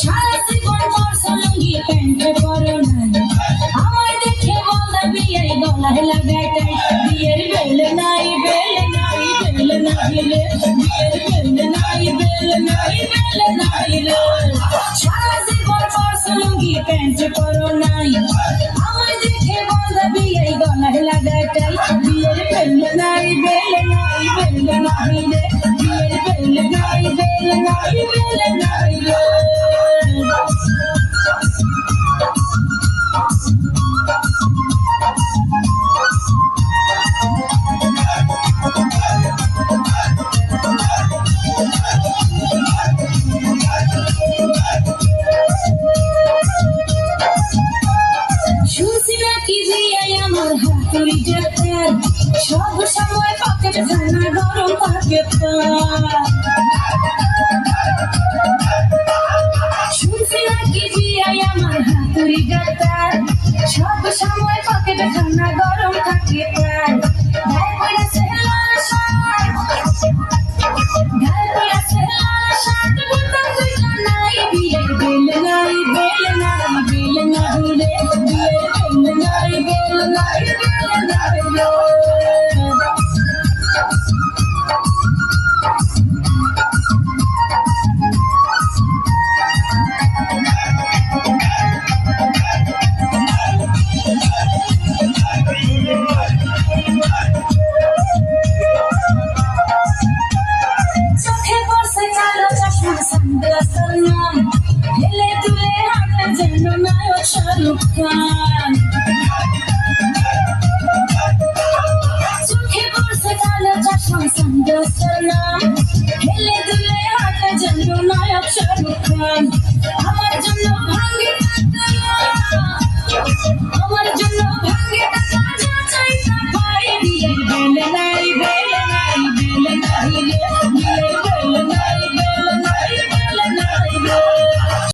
সারা জীবন পরছো লুঙ্গি pant পরো নাই, আমায় দেখে বলদা বিয়ে গলায় লাগাই টাই। বিয়ের বেল নাই বেল নাই বেল নাই রে, বিয়ের বেল নাই বেল নাই বেল নাই রে। সারা জীবন পরছো লুঙ্গি প্যান্ট পরো নাই, আমায় দেখে বলদা বিয়ে গলায় লাগাই টাই। বিয়ের বেল নাই বেল নাই বেল নাই রে, বিয়ের বেল নাই বেল নাই বেল নাই রে। শুনছি নাকি বিয়ায় আমার হাতুড়ি ডাক্তার, সব সময় পকেট খানা গরম থাকে তার। শুনছি নাকি বিয়ায় আমার হাতুড়ি ডাক্তার, সব সময় পকেট খানা গরম থাকে তার। গায়ে পড়েছে লাল শার্ট, গায়ে পড়েছে লাল শার্ট, বোতাম দুইটা নাই। বিয়ের বেল নাই বেল নাই বেল নাই রে, বিয়ের বেল নাই বেল নাই বেল নাই রে। চোখে পড়ছে কালো চশমা সানগ্লাসের নাম, হেলে দুলে হাঁটে যেন নায়ক শাহরুখ খান। চোখে পড়ছে কালো চশমা সানগ্লাসের নাম, হেলে দুলে হাঁটে যেন নায়ক শাহরুখ খান। আমার জন্য